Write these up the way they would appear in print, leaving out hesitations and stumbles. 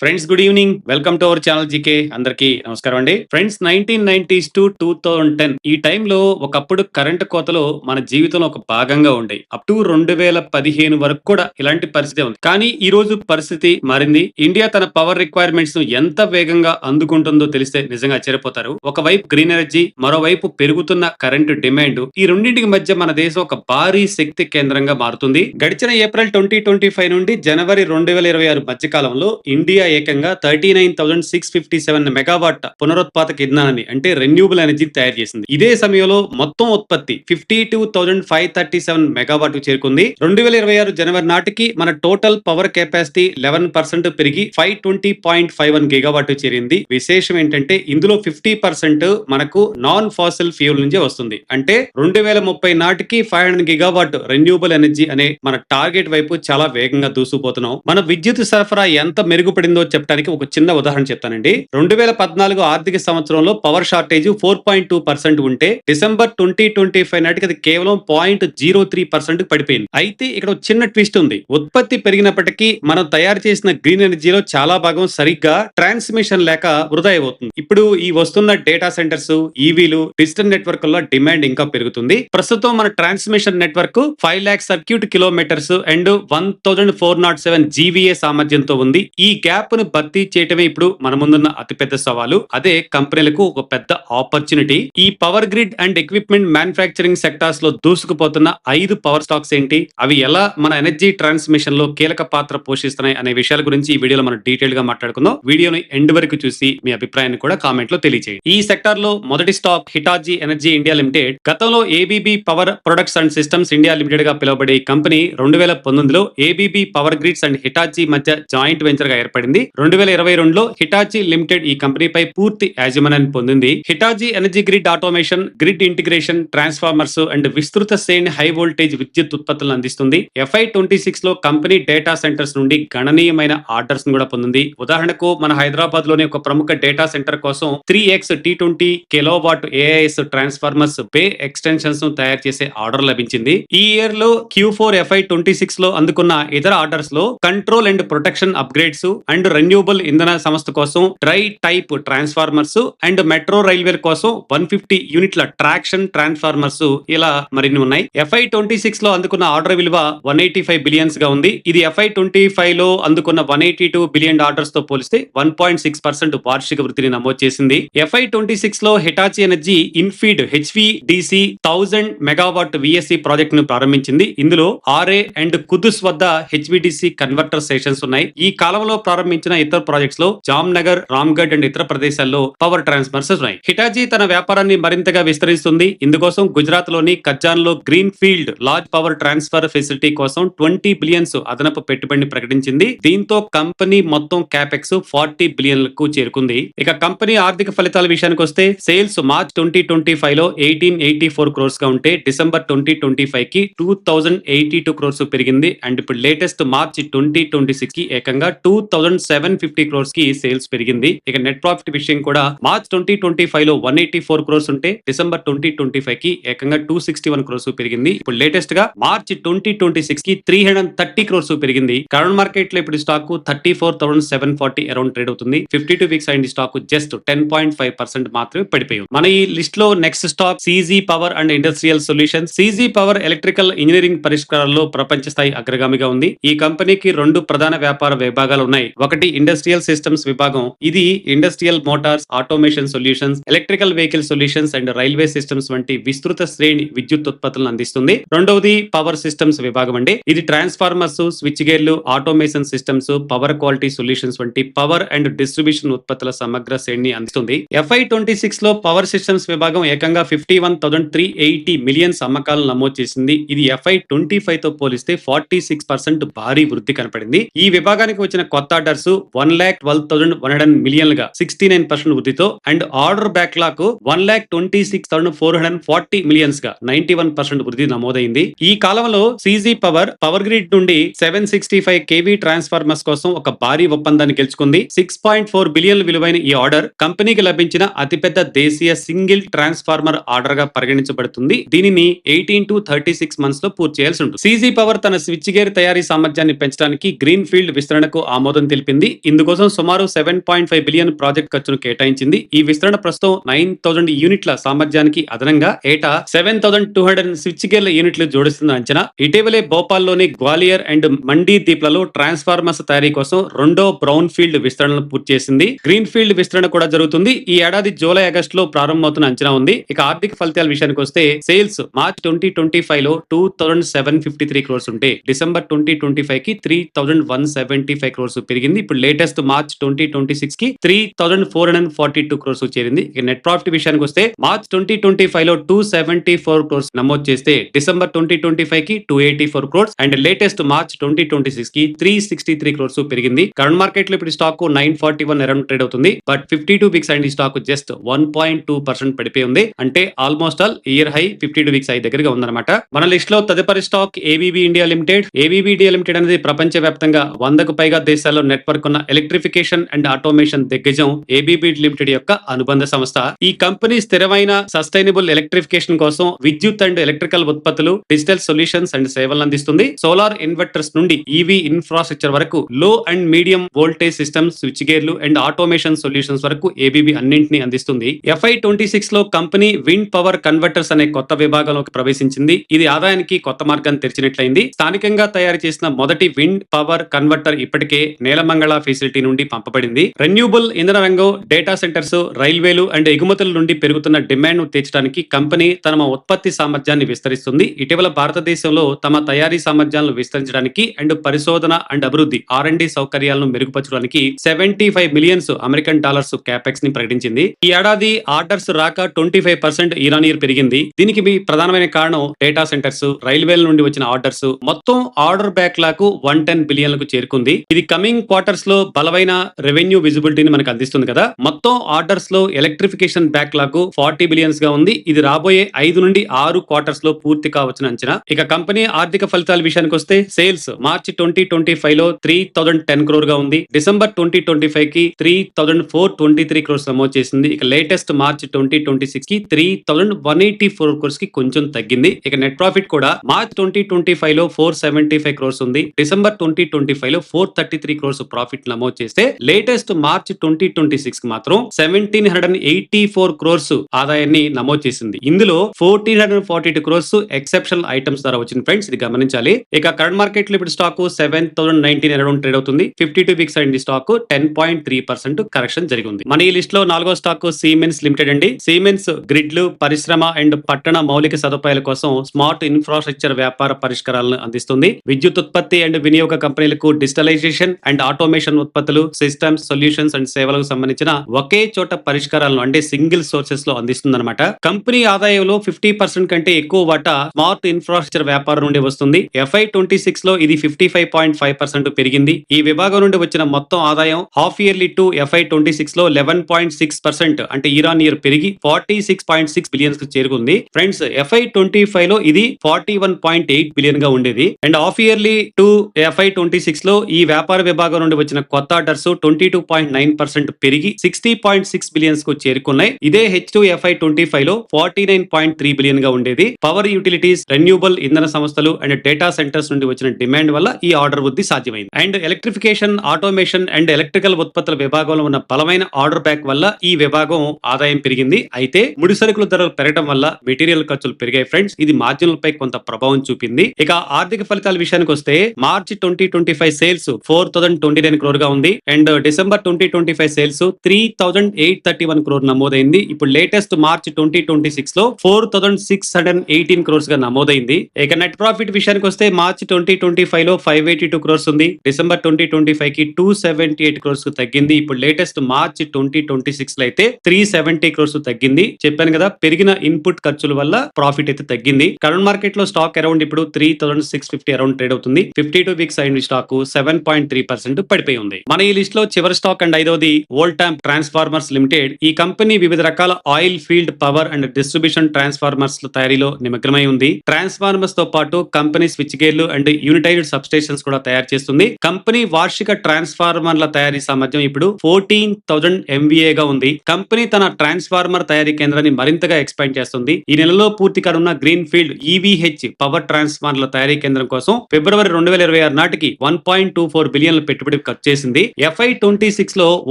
Friends, good evening. Welcome to our channel GK. అందరికీ నమస్కారం అండి. ఫ్రెండ్స్, 1990s టు 2010 ఈ టైంలో ఒకప్పుడు కరెంటు కోతలు మన జీవితంలో ఒక భాగంగా ఉండేవి. అప్ టు 2015 వరకు కూడా ఇలాంటి పరిస్థితి ఉంది. కానీ ఈ రోజు పరిస్థితి మారింది. ఇండియా తన పవర్ రిక్వైర్మెంట్స్ ను ఎంత వేగంగా అందుకుంటుందో తెలిస్తే నిజంగా ఆశ్చర్యపోతారు. ఒకవైపు గ్రీన్ ఎనర్జీ, మరోవైపు పెరుగుతున్న కరెంటు డిమాండ్, ఈ రెండింటికి మధ్య మన దేశం ఒక భారీ శక్తి కేంద్రంగా మారుతుంది. గడిచిన ఏప్రిల్ 2025 నుండి జనవరి 2026 మధ్య కాలంలో ఇండియా ఏకంగా 39,657 మెగావాట్ పునరుత్పాదక ఇంధనాన్ని అంటే రెన్యూబుల్ ఎనర్జీ తయారు చేసింది. ఇదే సమయంలో మొత్తం ఉత్పత్తి 52,537 మెగావాట్ చేరుకుంది. 2026 జనవరి నాటికి మన టోటల్ పవర్ కెపాసిటీ 11% పెరిగి 520.51 గిగావాట్ చేరింది. విశేషం ఏంటంటే ఇందులో 50% మనకు నాన్ ఫాసిల్ ఫ్యూల్ నుంచే వస్తుంది. అంటే 2030 నాటికి 500 గిగావాట్ రెన్యూబుల్ ఎనర్జీ అనే మన టార్గెట్ వైపు చాలా వేగంగా దూసుకుపోతున్నాం. మన విద్యుత్ సరఫరా ఎంత మెరుగుపడిందో చెప్పడానికి ఒక చిన్న ఉదాహరణ చెప్తానండి. 2014 ఆర్థిక సంవత్సరంలో పవర్ షార్టేజ్ 4.2% ఉంటే డిసెంబర్ 2025 నాటికి అది కేవలం 0.03% పడిపోయింది. అయితే ఇక్కడ ఒక చిన్న ట్విస్ట్ ఉంది. ఉత్పత్తి పెరిగినప్పటికీ మనం తయారు చేసిన గ్రీన్ ఎనర్జీలో చాలా భాగం సరిగ్గా ట్రాన్స్మిషన్ లేక వృధా అయిపోతుంది. ఇప్పుడు ఈ వస్తున్న డేటా సెంటర్స్, ఈవీలు, డిజిటల్ నెట్వర్క్ లో డిమాండ్ ఇంకా పెరుగుతుంది. ప్రస్తుతం మన transmission network 5 lakh circuit kilometres and 1407 GVA సామర్థ్యంతో ఉంది. ఈ గ్యాప్ ను భర్తీ చేయటమే ఇప్పుడు మన ముందున్న అతిపెద్ద సవాలు. అదే కంపెనీలకు ఒక పెద్ద ఆపర్చునిటీ. ఈ power grid and equipment manufacturing sectors లో దూసుకుపోతున్న 5 పవర్ స్టాక్స్ ఏంటి, అవి ఎలా మన ఎనర్జీ ట్రాన్స్మిషన్ లో కీలక పాత్ర పోషిస్తున్నాయి అనే విషయాల గురించి ఈ వీడియోలో మనం డీటెయిల్ గా మాట్లాడుకుందాం. వీడియోని ఎండ్ వరకు చూసి మీ అభిప్రాయాన్ని కూడా కామెంట్ లో తెలియజేయండి. ఈ సెక్టార్ లో మొదటి stock Hitachi Energy India Limited. గతంలో ABB Power Products and Systems India Limited గా పిలువబడే ఈ కంపెనీ 2019లో ABB Power Grids and Hitachi మధ్య జాయింట్ వెంచర్ గా ఏర్పడింది. 2022లో హిటాచీ లిమిటెడ్ ఈ కంపెనీపై పూర్తి యాజమాన్యాన్ని పొందింది. Hitachi energy grid automation, grid integration, transformers and విస్తృత శ్రేణి హై వోల్టేజ్ విద్యుత్ ఉత్పత్తులను అందిస్తుంది. FY26 లో కంపెనీ డేటా సెంటర్స్ నుండి గణనీయమైన ఆర్డర్స్ కూడా పొందింది. ఉదాహరణకు మన హైదరాబాద్ లోని ఒక ప్రముఖ డేటా సెంటర్ కోసం 3x T20 kilowatt AIS transformers bay extensions ను తయారు చేసే ఆర్డర్ లభించింది. ఈ ఇయర్ లో Q4 FY26 లో అందుకున్న ఇతర ఆర్డర్స్ లో control and protection upgrades and renewable ఇంధన సంస్థ కోసం dry type transformers and metro railway కోసం 150 యూనిట్ల ట్రాక్షన్ ట్రాన్స్ఫార్మర్స్ ఇలా మరిన్ని ఉన్నాయి. FY26 లో అందుకున్న ఆర్డర్ విలువ 185 బిలియన్స్ గా ఉంది. ఇది FY25 లో అందుకున్న 182 బిలియన్ ఆర్డర్స్ తో పోలిస్తే 1.6% వార్షిక వృద్ధిని నమోదు చేసింది. FY26 లో Hitachi Energy infeed HVDC 1000 megawatt VSC project ను ప్రారంభించింది. ఇందులో ఆర్ఏ అండ్ కుదుస్ వద్ద HVDC కన్వర్టర్ స్టేషన్స్ ఉన్నాయి. ఈ కాలంలో ప్రారంభించిన ఇతర ప్రాజెక్ట్స్ లో జామ్నగర్, రామ్గఢ్ అండ్ ఇతర ప్రదేశాల్లో పవర్ ట్రాన్స్ఫార్మర్స్ ఉన్నాయి. హిటాచీ తన వ్యాపారాన్ని మరింతగా విస్తరిస్తుంది. ఇందుకోసం గుజరాత్ లోని కజ్జాన్ లో green field large power transfer facility కోసం 20 బిలియన్స్ అదనపు పెట్టుబడిని ప్రకటించింది. దీంతో కంపెనీ మొత్తం క్యాపెక్స్ 40 బిలియన్లకు చేరుకుంది. ఇక కంపెనీ ఆర్థిక ఫలితాల విషయానికి వస్తే సేల్స్ మార్చ్ 2025 లో 1884 క్రోర్స్ గా ఉంటే డిసెంబర్ 2025 కి 2082 క్రోర్స్ పెరిగింది. అండ్ ఇప్పుడు లేటెస్ట్ మార్చ్ 2026 కి ఏకంగా 2750 క్రోర్స్ కి సేల్స్ పెరిగింది. ఇక నెట్ ప్రాఫిట్ విషయం కూడా మార్చ్ 2025 లో 184 క్రోర్స్ ఉంటే డిసెంబర్ 2025 కి ఏకంగా 261 క్రోర్స్ పెరిగింది. ఇప్పుడు లేటెస్ట్ గా మార్చ్ 2026 కి 330 క్రోర్స్ పెరిగింది. కరెంట్ మార్కెట్ లో ఇప్పుడు స్టాక్ 34,740 అరౌండ్ ట్రేడ్ అవుతుంది. 52 వీక్స్ అయిన స్టాక్ జస్ట్ 10.5% మాత్రమే పడిపోయింది. మన ఈ లిస్ట్ లో next stock CG Power and Industrial Solutions. CG Power electrical engineering పరిష్కారాల్లో ప్రపంచ స్థాయి అగ్రగామిగా ఉంది. ఈ కంపెనీకి 2 ప్రధాన వ్యాపార విభాగాలు ఉన్నాయి. ఒకటి ఇండస్ట్రియల్ సిస్టమ్స్ విభాగం. ఇది industrial Motors, automation solutions, electrical vehicle solutions and railway systems వంటి విస్తృత శ్రేణి విద్యుత్ ఉత్పత్తులను అందిస్తుంది. రెండవది పవర్ సిస్టమ్స్ విభాగం అండి. ఇది ట్రాన్స్ఫార్మర్స్, స్విచ్ గేర్లు, automation systems, power quality solutions వంటి పవర్ అండ్ డిస్ట్రిబ్యూషన్ ఉత్పత్తుల సమగ్ర శ్రేణిని అందిస్తుంది. FY26 లో పవర్ సిస్టమ్స్ విభాగం ఏకంగా 51,380 మిలియన్స్ అమ్మకాలను నమోదు చేసింది. ఇది FY25 తో పోలిస్తే 46% భారీ వృద్ధి కనపడింది. ఈ విభాగానికి వచ్చిన కొత్త ఆర్డర్స్ 1,12,100 మిలియన్లుగా 69% వృద్ధితో అండ్ ఆర్డర్ బ్యాక్లాగ్ 1,26,440 మిలియన్స్ గా 91% వృద్ధి నమోదైంది. ఈ కాలంలో CG పవర్ గ్రిడ్ నుండి 765 kV ట్రాన్స్ఫార్మర్స్ కోసం ఒక భారీ ఒప్పందాన్ని గెలుచుకుంది. 6.4 బిలియన్ విలువైన ఈ ఆర్డర్ కంపెనీకి లభించిన అతిపెద్ద దేశీయ సింగిల్ ట్రాన్స్ఫార్మర్ ఆర్డర్ గా పరిగణించబడుతుంది. దీనిని 18 to 36 మంత్స్ లో పూర్తి చేయాల్సి ఉంటుంది. CG పవర్ తన స్విచ్ గేర్ తయారీ సామర్థ్యాన్ని పెంచడానికి గ్రీన్ ఫీల్డ్ విస్తరణకు ఆమోదం తెలిపింది. చెప్పింది. ఇందుకోసం సుమారు 7.5 బిలియన్ ప్రాజెక్ట్ ఖర్చును కేటాయించింది. ఈ విస్తరణ ప్రస్తుతం 9,000 యూనిట్ల సామర్థ్యానికి అదనంగా ఏటా 7,200 స్విచ్ గేర్ల యూనిట్లు జోడిస్తున్న అంచనా. ఇటీవలే భోపాల్లోని గ్వాలియర్ అండ్ మండీ దీప్లలో ట్రాన్స్ఫార్మర్స్ తయారీ కోసం రెండో బ్రౌన్ ఫీల్డ్ విస్తరణను పూర్తి చేసింది. గ్రీన్ ఫీల్డ్ విస్తరణ కూడా జరుగుతుంది. ఈ ఏడాది జూలై ఆగస్టులో ప్రారంభమవుతున్న అంచనా ఉంది. ఇక ఆర్థిక ఫలితాల విషయానికి వస్తే సేల్స్ మార్చ్ 2025 లో 2,753 క్రోర్స్ ఉంటే డిసెంబర్ 2025 కి 3,175 క్రోర్స్ పెరిగింది. ఇప్పుడు లేటెస్ట్ మార్చ్ 2026 కి 3,442 క్రోర్స్ చేరింది. ఇక నెట్ ప్రాఫిట్ విషయానికి వస్తే మార్చ్ 2025 లో 274 క్రోర్స్ నమోదు చేస్తే డిసెంబర్ 2025 కి 284 క్రోర్స్ అండ్ లేటెస్ట్ మార్చ్ 2026 కి 363 క్రోర్స్ పెరిగింది. కరెంట్ మార్కెట్ లో ఇప్పుడు స్టాక్ 941 అరౌండ్ ట్రేడ్ అవుతుంది. బట్ 52 వీక్స్ అండ్ ఈ స్టాక్ జస్ట్ 1.2% పడిపోయి ఉంది. అంటే almost all year high 52 weeks high దగ్గరగా ఉందన్నమాట. మన లిస్ట్ లో తదుపరి stock ABB India limited. ABB India limited అనేది ప్రపంచ వ్యాప్తంగా 100కు పైగా దేశాల్లో నెట్వర్క్ ఉన్న ఎలక్ట్రిఫికేషన్ అండ్ ఆటోమేషన్ దిగ్గజం ఏబీబీ లిమిటెడ్ యొక్క అనుబంధ సంస్థ. ఈ కంపెనీ స్థిరమైన సస్టైనబుల్ ఎలక్ట్రిఫికేషన్ కోసం విద్యుత్ అండ్ ఎలక్ట్రికల్ ఉత్పత్తులు, డిజిటల్ సొల్యూషన్స్ అండ్ సేవలను అందిస్తుంది. సోలార్ ఇన్వర్టర్స్ నుండి ఈవీ ఇన్ఫ్రాస్ట్రక్చర్ వరకు లో and medium voltage systems, switch గేర్లు అండ్ ఆటోమేషన్ సొల్యూషన్స్ వరకు ఏబీబీ అన్నింటినీ అందిస్తుంది. FY26 లో కంపెనీ విండ్ పవర్ కన్వర్టర్స్ అనే కొత్త విభాగంలోకి ప్రవేశించింది. ఇది ఆదాయానికి కొత్త మార్గాన్ని తెరిచినట్లయింది. స్థానికంగా తయారు చేసిన మొదటి విండ్ పవర్ కన్వర్టర్ ఇప్పటికే నేలమంగళ ఫెసిలిటీ నుండి పంపబడింది. రెన్యూబుల్ ఇంధన రంగం, డేటా సెంటర్స్, రైల్వేలు అండ్ ఎగుమతుల నుండి పెరుగుతున్న డిమాండ్ ను తీర్చడానికి కంపెనీ తమ ఉత్పత్తి సామర్థ్యాన్ని విస్తరిస్తుంది. ఇటీవల భారతదేశంలో తమ తయారీ సామర్థ్యాలను విస్తరించడానికి అండ్ పరిశోధన అండ్ అభివృద్ధి R&D సౌకర్యాలను మెరుగుపరచడానికి $75 మిలియన్ అమెరికన్ డాలర్స్ క్యాపెక్స్ ని ప్రకటించింది. ఈ ఏడాది ఆర్డర్స్ రాక 25% ఇయర్ ఆన్ ఇయర్ పెరిగింది. దీనికి ప్రధానమైన కారణం డేటా సెంటర్స్, రైల్వేల నుండి వచ్చిన ఆర్డర్స్. మొత్తం ఆర్డర్ బ్యాక్లాగ్ 110 బిలియన్లకు చేరుకుంది. ఇది కమింగ్ క్వార్టర్స్ లో బలమైన రెవెన్యూ విజిబిలిటీని మనకు అందిస్తుంది కదా. మొత్తం ఆర్డర్స్ లో ఎలక్ట్రిఫికేషన్ బ్యాక్లాగ్ 40 బిలియన్స్ గా ఉంది. ఇది రాబోయే 5 నుండి 6 క్వార్టర్స్ లో పూర్తి కావచ్చున అంచనా. ఇక కంపెనీ ఆర్థిక ఫలితాల విషయానికి వస్తే సేల్స్ మార్చి 2025 లో 3,010 క్రోర్ గా ఉంది. డిసెంబర్ 2025 కి 3,423 క్రోర్స్ నమోదు చేసింది. ఇక లేటెస్ట్ మార్చ్ 2026 కి 3,184 క్రోర్స్ కి కొంచెం తగ్గింది. ఇక నెట్ ప్రాఫిట్ కూడా మార్చ్ 2025 లో 475 క్రోర్స్ ఉంది. డిసెంబర్ 2025 లో 433 క్రోర్స్ ప్రాఫిట్ నమోదు చేస్తే లేటెస్ట్ మార్చ్ 2026 కి మాత్రం 1,784 క్రోర్స్ ఆదాయాన్ని నమోదు చేసింది. ఇందులో 1,442 క్రోర్స్ ఎక్సెప్షనల్ ఐటమ్స్ ద్వారా వచ్చింది ఫ్రెండ్స్, ఇది గమనించాలి. ఇక కరెంట్ మార్కెట్ లో ఇప్పుడు స్టాక్ 7,019 అరౌండ్ ట్రేడ్ అవుతుంది. 52 వీక్స్ అండ్ స్టాక్ 10.3% కరెక్షన్ జరిగింది. మన ఈ లిస్ట్ లో 4వ స్టాక్ సిమెన్స్ లిమిటెడ్ అండి. సిమెన్స్ గ్రిడ్లు, పరిశ్రమ అండ్ పట్టణ మౌలిక సదుపాయాల కోసం స్మార్ట్ ఇన్ఫ్రాస్ట్రక్చర్ వ్యాపార పరిష్కారాలను అందిస్తుంది. విద్యుత్ ఉత్పత్తి అండ్ వినియోగ కంపెనీలకు డిజిటలైజేషన్ అండ్ ఆటోమేషన్ ఉత్పత్తులు, సిస్టమ్స్, సొల్యూషన్స్ అండ్ సేవలకు సంబంధించిన ఒకే చోట పరిష్కారాలను అంటే సింగిల్ సోర్సెస్ లో అందిస్తుందన్నమాట. కంపెనీ ఆదాయంలో 50% కంటే ఎక్కువ వాటా స్మార్ట్ ఇన్ఫ్రాస్ట్రక్చర్ వ్యాపారం నుండి వస్తుంది. FY26 లో ఇది 55.5% పెరిగింది. ఈ విభాగం నుండి వచ్చిన మొత్తం ఆదాయం హాఫ్ ఇయర్లీ టు FY26 లో 11.6% అంటే ఇయర్ ఆన్ ఇయర్ పెరిగి 46.6 బిలియన్స్ కు చేరుకుంది. ఫ్రెండ్స్, FY25 లో ఇది 41.8 బిలియన్ గా ఉండేది. And half yearly to FY26 లో ఈ వ్యాపార విభాగం నుండి వచ్చిన కొత్త ఆర్డర్స్ 22.9% పెరిగి 60.6 బిలియన్స్ కు చేరుకున్నాయి. ఇదే H2 FY25 లో 49.3 బిలియన్ గా ఉండేది. పవర్ యూటిలిటీస్, రెన్యూబుల్ ఇంధన సంస్థలు అండ్ డేటా సెంటర్స్ నుండి వచ్చిన డిమాండ్ వల్ల ఈ ఆర్డర్ వృద్ధి సాధ్యమైంది. And electrification, automation and electrical ఉత్పత్తుల విభాగంలో ఉన్న బలమైన ఆర్డర్ బ్యాక్ వల్ల ఈ విభాగం ఆదాయం పెరిగింది. అయితే ముడి సరుకుల ధరలు పెరగడం వల్ల మెటీరియల్ ఖర్చులు పెరిగాయి ఫ్రెండ్స్. ఇది మార్జిన్లపై కొంత ప్రభావం చూపింది. ఇక ఆర్థిక ఫలితాల విషయానికి వస్తే మార్చి 2025 సేల్స్ 4,029 క్రోర్ గా ఉంది. అండ్ డిసెంబర్ 2025 సేల్స్ 3,831 క్రోర్ నమోదైంది. ఇప్పుడు లేటెస్ట్ మార్చ్ 2026 లో 4,618 క్రోర్స్ గా నమోదైంది. ఇక నెట్ ప్రాఫిట్ విషయానికి వస్తే మార్చి 2025 లో 582 క్రోర్స్ ఉంది. డిసెంబర్ 2025 కి 278 క్రోర్స్ కు తగ్గింది. ఇప్పుడు లేటెస్ట్ మార్చ్ 2026 లో అయితే 370 క్రోర్స్ తగ్గింది. చెప్పాను కదా, పెరిగిన ఇన్పుట్ ఖర్చుల వల్ల ప్రాఫిట్ అయితే తగ్గింది. కరెంట్ మార్కెట్ లో స్టాక్ అరౌండ్ ఇప్పుడు 3,650 అరౌండ్ ట్రేడ్ అవుతుంది. 52 వీక్స్ అయిన స్టాక్ 7.3% పడిపోయి ఉంది. మన ఈ లిస్ట్ లో చివరి స్టాక్ అండ్ 5వది వోల్టాంప్ ట్రాన్స్ఫార్మర్స్ లిమిటెడ్. ఈ కంపెనీ వివిధ రకాల oil field power and distribution transformers తయారీలో నిమగ్నమై ఉంది. ట్రాన్స్ఫార్మర్స్ తో పాటు కంపెనీ స్విచ్ గేర్లు అండ్ యూనిటైజ్డ్ సబ్ స్టేషన్స్ కూడా తయారు చేస్తుంది. కంపెనీ వార్షిక ట్రాన్స్ఫార్మర్ల తయారీ సామర్థ్యం ఇప్పుడు 14,000 MVA గా ఉంది. కంపెనీ తన ట్రాన్స్ఫార్మర్ తయారీ కేంద్రాన్ని మరింతగా ఎక్స్పాండ్ చేస్తుంది. ఈ నెలలో పూర్తి కానున్న గ్రీన్ ఫీల్డ్ EVH పవర్ ట్రాన్స్ఫార్మర్ల తయారీ కేంద్రం కోసం ఫిబ్రవరి 2026 నాటికి 1.24 బిలియన్ల పెట్టుబడి ఖర్చు చేసింది. FY26 లో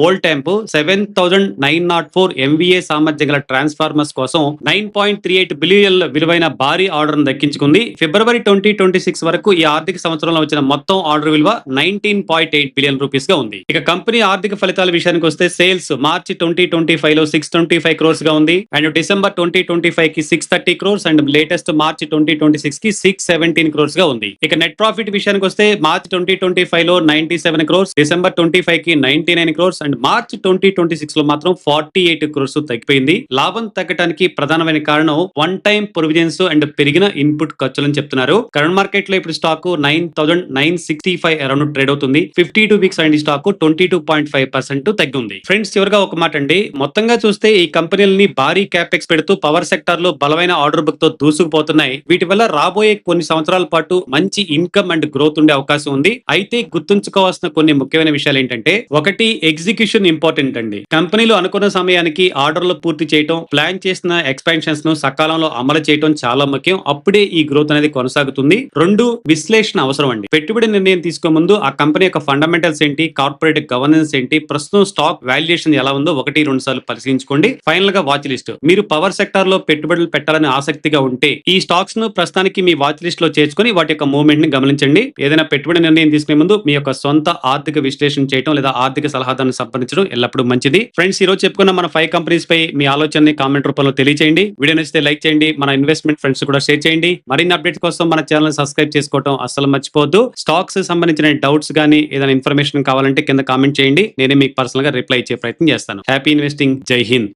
వోల్టాంప్ 7,904 MVA సామర్థ్యం గల ట్రాన్స్ఫార్మర్స్ కోసం 9.38 బిలియన్ విలువైన భారీ ఆర్డర్ దక్కించుకుంది. ఫిబ్రవరి 2026 వరకు ఈ ఆర్థిక సంవత్సరంలో వచ్చిన మొత్తం ఆర్డర్ విలువ 19.8 బిలియన్ రూపీస్ గా ఉంది. ఇక కంపెనీ ఆర్థిక ఫలితాల విషయానికి వస్తే సేల్స్ మార్చి 2025 లో 625 క్రోర్స్ గా ఉంది అండ్ డిసెంబర్ 2025 కి 630 క్రోర్స్ అండ్ లేటెస్ట్ మార్చి 2026 కి 617 క్రోర్స్ గా ఉంది. ఇక నెట్ ప్రాఫిట్ విషయానికి వస్తే మార్చి 2025 లో 97 క్రోర్స్, డిసెంబర్ 25 కి 99 క్రోర్స్ అండ్ మార్చి 2026 లో మాత్రం 48 క్రోర్స్ తగ్గిపోయింది. లాభం తగ్గడానికి ప్రధానమైన కారణం వన్ టైం ప్రొవిజన్స్ అండ్ పెరిగిన ఇన్పుట్ ఖర్చులని చెప్తున్నారు. కరెంట్ మార్కెట్ లో ఇప్పుడు స్టాక్ 9,965 అరౌండ్ ట్రేడ్ అవుతుంది. 52 వీక్స్ అండ్ స్టాక్ 22.5% తగ్గింది. ఫ్రెండ్స్, చివరిగా ఒక మాట అండి, మొత్తంగా చూస్తే ఈ కంపెనీలని భారీ క్యాపెక్స్ పెడుతూ పవర్ సెక్టార్ లో బలమైన ఆర్డర్ బుక్ తో దూసుకుపోతున్నాయి. వీటి వల్ల రాబోయే కొన్ని సంవత్సరాల పాటు మంచి ఇన్కమ్ అండ్ గ్రోత్ ఉండే అవకాశం ఉంది. అయితే గుర్తుంచుకోవాల్సిన కొన్ని ముఖ్యమైన విషయాలు ఏంటంటే, ఒకటి, ఎగ్జిక్యూషన్ ఇంపార్టెంట్ అండి. కంపెనీలు అనుకున్న సమయానికి ఆర్డర్లు పూర్తి చేయడం, ప్లాన్ చేసిన ఎక్స్పాన్షన్స్ ను సకాలంలో అమలు చేయడం చాలా ముఖ్యం. అప్పుడే ఈ గ్రోత్ అనేది కొనసాగుతుంది. రెండు, విశ్లేషణ అవసరం అండి. పెట్టుబడి నిర్ణయం తీసుకో ముందు ఆ కంపెనీ యొక్క ఫండమెంటల్స్ ఏంటి, కార్పొరేట్ గవర్నెన్స్ ఏంటి, ప్రస్తుతం స్టాక్ వాల్యుయేషన్ ఎలా ఉందో 1-2 సార్లు పరిశీలించుకోండి. ఫైనల్ గా వాచ్ లిస్ట్. మీరు పవర్ సెక్టార్ లో పెట్టుబడులు పెట్టాలని ఆసక్తిగా ఉంటే ఈ స్టాక్స్ ను ప్రస్తుతానికి మీ వాచ్ లిస్ట్ లో చేర్చుకొని వాటి యొక్క మూవ్మెంట్ ని గమనించండి. ఏదైనా పెట్టుబడి నిర్ణయం తీసుకునే ముందు మీ యొక్క సొంత ఆర్థిక విశ్లేషణ చేయడం లేదా ఆర్థిక సలహాదారుని సంప్రదించడం ఎల్లప్పుడూ మంచిది. ఫ్రెండ్స్, ఈ రోజు చెప్పుకున్న మన 5 కంపెనీస్ పై మీ ఆలోచనని కామెంట్ రూపంలో తెలియజేయండి. వీడియో నచ్చితే లైక్ చేయండి. మన ఇన్వెస్ట్మెంట్ ఫ్రెండ్స్ కూడా షేర్ చేయండి. మరిన్ని అప్డేట్స్ కోసం మన ఛానల్ సబ్స్క్రైబ్ చేసుకోవడం అస్సలు మర్చిపోవద్దు. స్టాక్స్ సంబంధించిన డౌట్స్ గానీ ఏదైనా ఇన్ఫర్మేషన్ కావాలంటే కింద కామెంట్ చేయండి. నేనే మీకు పర్సనల్ గా రిప్లై ఇచ్చే ప్రయత్నం చేస్తాను. Happy investing. జై హింద్.